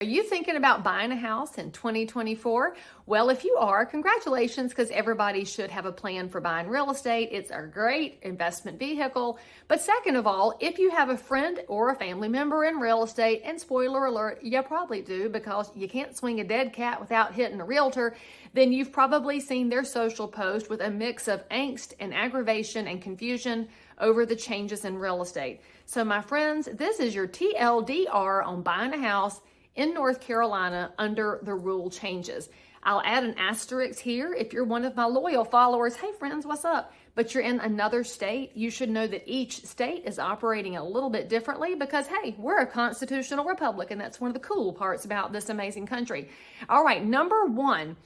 Are you thinking about buying a house in 2024? Well, if you are, congratulations, because everybody should have a plan for buying real estate. It's a great investment vehicle. But second of all, if you have a friend or a family member in real estate, and spoiler alert, you probably do because you can't swing a dead cat without hitting a realtor, then you've probably seen their social post with a mix of angst and aggravation and confusion over the changes in real estate. So my friends, this is your TLDR on buying a house in North Carolina under the rule changes. I'll add an asterisk here. If you're one of my loyal followers, hey friends, what's up? But you're in another state, you should know that each state is operating a little bit differently because, hey, we're a constitutional republic, and that's one of the cool parts about this amazing country. All right, number one,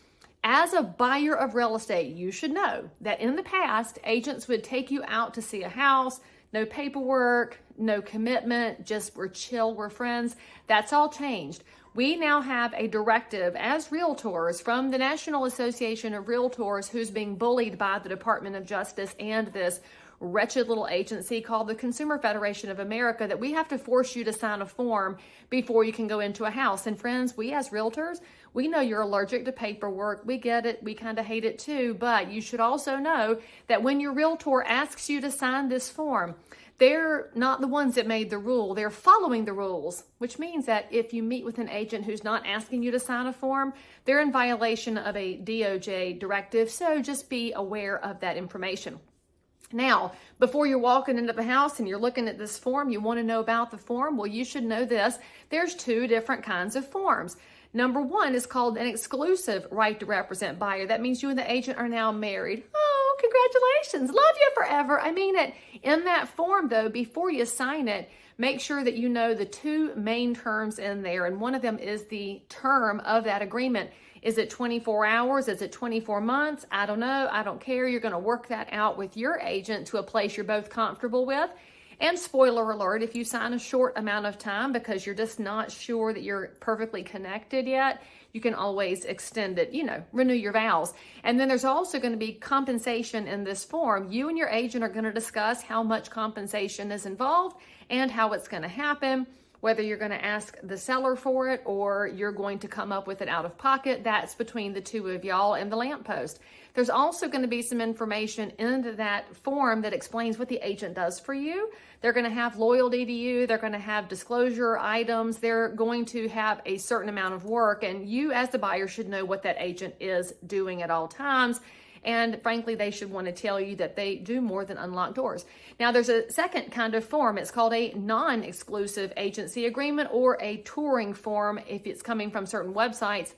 as a buyer of real estate, you should know that in the past, agents would take you out to see a house, no paperwork, no commitment, just we're chill, we're friends. That's all changed. We now have a directive as realtors from the National Association of Realtors, who's being bullied by the Department of Justice and this wretched little agency called the Consumer Federation of America, that we have to force you to sign a form before you can go into a house. And friends, we as realtors, we know you're allergic to paperwork. We get it. We kind of hate it too. But you should also know that when your realtor asks you to sign this form, they're not the ones that made the rule. They're following the rules, which means that if you meet with an agent who's not asking you to sign a form, they're in violation of a DOJ directive. So just be aware of that information. Now, before you're walking into the house and you're looking at this form, you want to know about the form. Well, you should know this. There's two different kinds of forms. Number one is called an exclusive right to represent buyer. That means you and the agent are now married. Oh, congratulations. Love you forever. I mean it. In that form, though, before you sign it, make sure that you know the two main terms in there. And one of them is the term of that agreement. Is it 24 hours? Is it 24 months? I don't know. I don't care. You're going to work that out with your agent to a place you're both comfortable with. And spoiler alert, if you sign a short amount of time because you're just not sure that you're perfectly connected yet, you can always extend it, renew your vows. And then there's also going to be compensation in this form. You and your agent are going to discuss how much compensation is involved and how it's going to happen, whether you're going to ask the seller for it or you're going to come up with it out of pocket. That's between the two of y'all and the lamppost. There's also going to be some information in that form that explains what the agent does for you. They're going to have loyalty to you. They're going to have disclosure items. They're going to have a certain amount of work, and you as the buyer should know what that agent is doing at all times. And frankly, they should want to tell you that they do more than unlock doors. Now, there's a second kind of form. It's called a non-exclusive agency agreement or a touring form if it's coming from certain websites.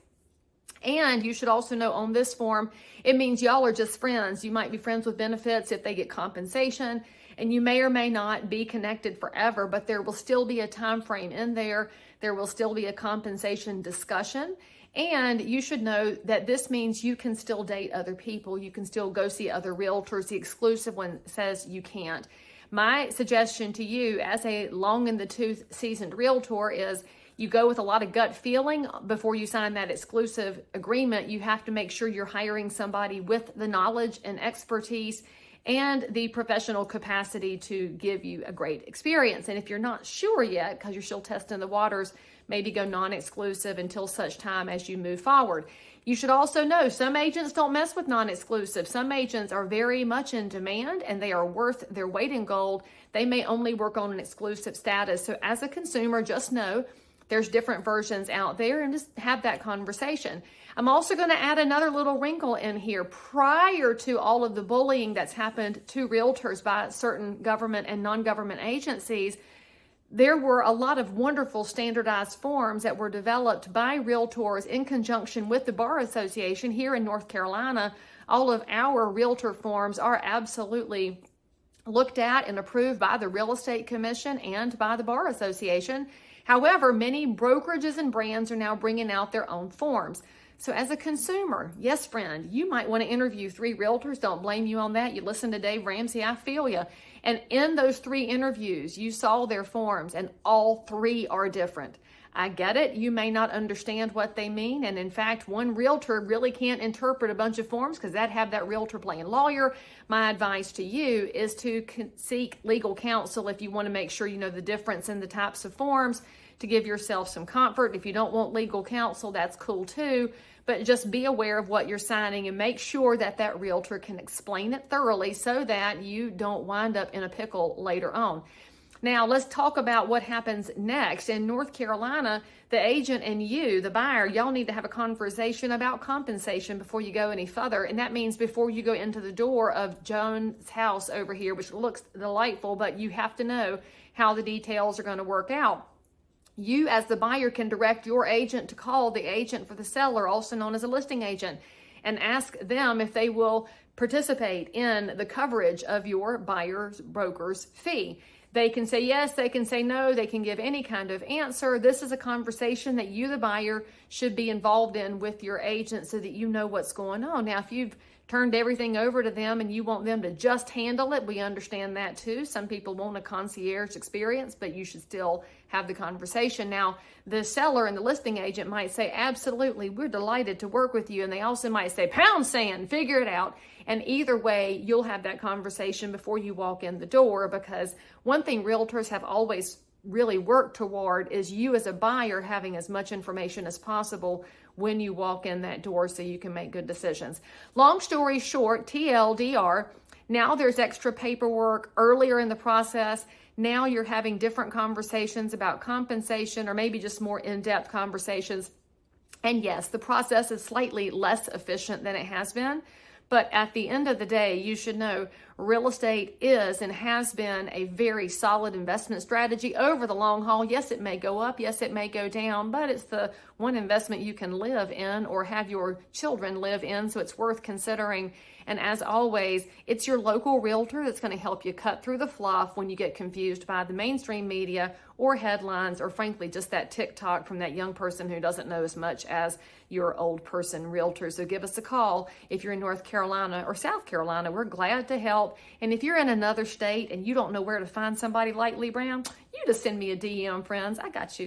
And you should also know on this form, it means y'all are just friends. You might be friends with benefits if they get compensation, and you may or may not be connected forever, but there will still be a time frame in there. There will still be a compensation discussion. And you should know that this means you can still date other people. You can still go see other realtors. The exclusive one says you can't. My suggestion to you as a long in the tooth seasoned realtor is you go with a lot of gut feeling before you sign that exclusive agreement. You have to make sure you're hiring somebody with the knowledge and expertise and the professional capacity to give you a great experience. And if you're not sure yet, because you're still testing the waters, maybe go non-exclusive until such time as you move forward. You should also know some agents don't mess with non-exclusive. Some agents are very much in demand and they are worth their weight in gold. They may only work on an exclusive status. So as a consumer, just know there's different versions out there and just have that conversation. I'm also going to add another little wrinkle in here. Prior to all of the bullying that's happened to realtors by certain government and non-government agencies, there were a lot of wonderful standardized forms that were developed by realtors in conjunction with the Bar Association here in North Carolina. All of our realtor forms are absolutely looked at and approved by the Real Estate Commission and by the Bar Association. However, many brokerages and brands are now bringing out their own forms. So as a consumer, yes, friend, you might want to interview 3 realtors. Don't blame you on that. You listen to Dave Ramsey, I feel you. And in those 3 interviews, you saw their forms and all 3 are different. I get it. You may not understand what they mean. And in fact, one realtor really can't interpret a bunch of forms because that'd have that realtor playing lawyer. My advice to you is to seek legal counsel if you want to make sure you know the difference in the types of forms. to give yourself some comfort. If you don't want legal counsel, that's cool too. But just be aware of what you're signing and make sure that that realtor can explain it thoroughly so that you don't wind up in a pickle later on. Now, let's talk about what happens next. In North Carolina, the agent and you, the buyer, y'all need to have a conversation about compensation before you go any further. And that means before you go into the door of Joan's house over here, which looks delightful, but you have to know how the details are going to work out. You, as the buyer, can direct your agent to call the agent for the seller, also known as a listing agent, and ask them if they will participate in the coverage of your buyer's broker's fee. They can say yes, they can say no, they can give any kind of answer. This is a conversation that you, the buyer, should be involved in with your agent so that you know what's going on. Now, if you've turned everything over to them and you want them to just handle it, we understand that too. Some people want a concierge experience, but you should still have the conversation. Now, the seller and the listing agent might say, absolutely, we're delighted to work with you. And they also might say, pound sand, figure it out. And either way, you'll have that conversation before you walk in the door, because one thing realtors have always really worked toward is you as a buyer having as much information as possible when you walk in that door so you can make good decisions. Long story short, TLDR, now there's extra paperwork earlier in the process. Now you're having different conversations about compensation, or maybe just more in-depth conversations. And yes, the process is slightly less efficient than it has been. But at the end of the day, you should know real estate is and has been a very solid investment strategy over the long haul. Yes, it may go up. Yes, it may go down, but it's the one investment you can live in or have your children live in, so it's worth considering. And as always, it's your local realtor that's going to help you cut through the fluff when you get confused by the mainstream media or headlines, or frankly, just that TikTok from that young person who doesn't know as much as your old person realtor. So give us a call if you're in North Carolina or South Carolina. We're glad to help. And if you're in another state and you don't know where to find somebody like Lee Brown, you just send me a DM, friends. I got you.